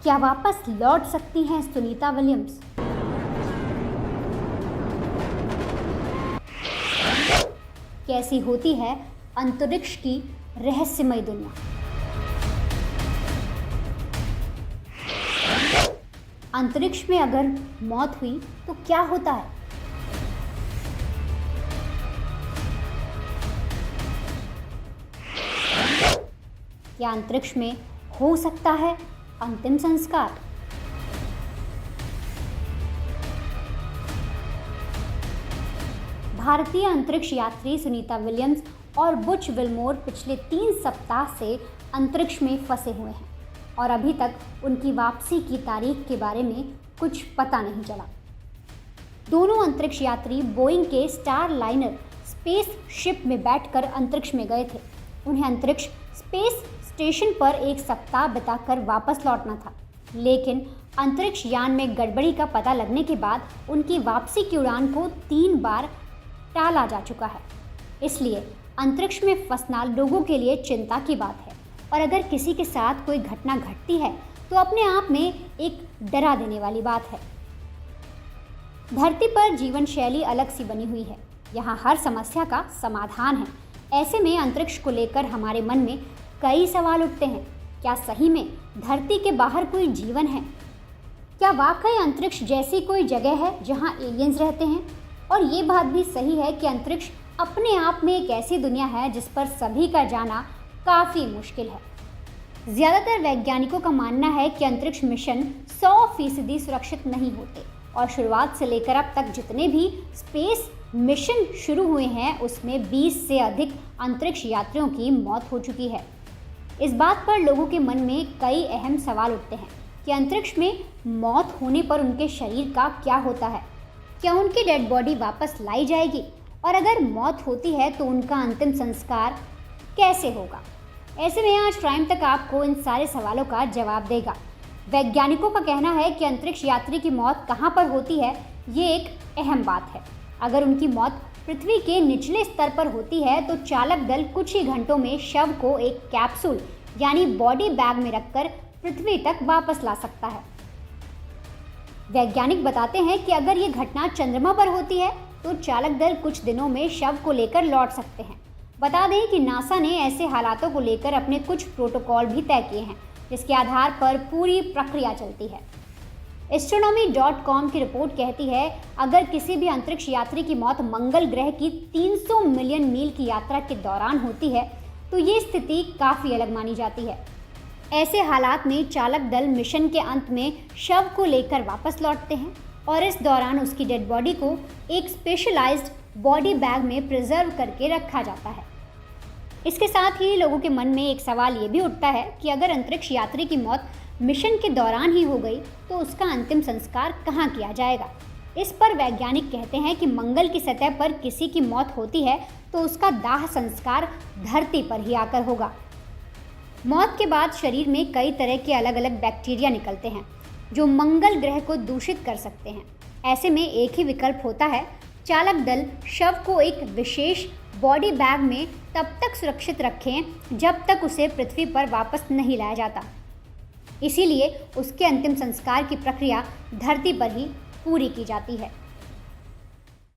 क्या वापस लौट सकती हैं सुनीता विलियम्स? कैसी होती है अंतरिक्ष की रहस्यमय दुनिया? अंतरिक्ष में अगर मौत हुई तो क्या होता है? क्या अंतरिक्ष में हो सकता है अंतिम संस्कार? भारतीय अंतरिक्ष यात्री सुनीता विलियम्स और बुच विल्मोर पिछले 3 सप्ताह से अंतरिक्ष में फंसे हुए हैं और अभी तक उनकी वापसी की तारीख के बारे में कुछ पता नहीं चला। दोनों अंतरिक्ष यात्री बोइंग के स्टार लाइनर स्पेस शिप में बैठकर अंतरिक्ष में गए थे। उन्हें अंतरिक्ष स्पेस स्टेशन पर 1 सप्ताह बिताकर वापस लौटना था, लेकिन अंतरिक्ष यान में गड़बड़ी का पता लगने के बाद उनकी वापसी की उड़ान को 3 बार टाला जा चुका है। इसलिए अंतरिक्ष में फंसना लोगों के लिए चिंता की बात है और अगर किसी के साथ कोई घटना घटती है तो अपने आप में एक डरा देने वाली बात है। धरती पर जीवन शैली अलग सी बनी हुई है। यहाँ हर समस्या का समाधान है। ऐसे में अंतरिक्ष को लेकर हमारे मन में कई सवाल उठते हैं। क्या सही में धरती के बाहर कोई जीवन है? क्या वाकई अंतरिक्ष जैसी कोई जगह है जहाँ एलियंस रहते हैं? और ये बात भी सही है कि अंतरिक्ष अपने आप में एक ऐसी दुनिया है जिस पर सभी का जाना काफ़ी मुश्किल है। ज़्यादातर वैज्ञानिकों का मानना है कि अंतरिक्ष मिशन 100% सुरक्षित नहीं होते और शुरुआत से लेकर अब तक जितने भी स्पेस मिशन शुरू हुए हैं उसमें 20 से अधिक अंतरिक्ष यात्रियों की मौत हो चुकी है। इस बात पर लोगों के मन में कई अहम सवाल उठते हैं कि अंतरिक्ष में मौत होने पर उनके शरीर का क्या होता है? क्या उनकी डेड बॉडी वापस लाई जाएगी? और अगर मौत होती है तो उनका अंतिम संस्कार कैसे होगा? ऐसे में आज प्राइम तक आपको इन सारे सवालों का जवाब देगा। वैज्ञानिकों का कहना है कि अंतरिक्ष यात्री की मौत कहाँ पर होती है, ये एक अहम बात है। अगर उनकी मौत पृथ्वी के निचले स्तर पर होती है तो चालक दल कुछ ही घंटों में शव को एक कैप्सूल यानी बॉडी बैग में रखकर पृथ्वी तक वापस ला सकता है। वैज्ञानिक बताते हैं कि अगर ये घटना चंद्रमा पर होती है तो चालक दल कुछ दिनों में शव को लेकर लौट सकते हैं। बता दें कि नासा ने ऐसे हालातों को लेकर अपने कुछ प्रोटोकॉल भी तय किए हैं, जिसके आधार पर पूरी प्रक्रिया चलती है। astronomy.com की रिपोर्ट कहती है अगर किसी भी अंतरिक्ष यात्री की मौत मंगल ग्रह की 300 मिलियन मील की यात्रा के दौरान होती है तो ये स्थिति काफ़ी अलग मानी जाती है। ऐसे हालात में चालक दल मिशन के अंत में शव को लेकर वापस लौटते हैं और इस दौरान उसकी डेड बॉडी को एक स्पेशलाइज्ड बॉडी बैग में प्रिजर्व करके रखा जाता है। इसके साथ ही लोगों के मन में एक सवाल ये भी उठता है कि अगर अंतरिक्ष यात्री की मौत मिशन के दौरान ही हो गई तो उसका अंतिम संस्कार कहाँ किया जाएगा? इस पर वैज्ञानिक कहते हैं कि मंगल की सतह पर किसी की मौत होती है तो उसका दाह संस्कार धरती पर ही आकर होगा। मौत के बाद शरीर में कई तरह के अलग अलग बैक्टीरिया निकलते हैं जो मंगल ग्रह को दूषित कर सकते हैं। ऐसे में एक ही विकल्प होता है, चालक दल शव को एक विशेष बॉडी बैग में तब तक सुरक्षित रखें जब तक उसे पृथ्वी पर वापस नहीं लाया जाता। इसीलिए उसके अंतिम संस्कार की प्रक्रिया धरती पर ही पूरी की जाती है।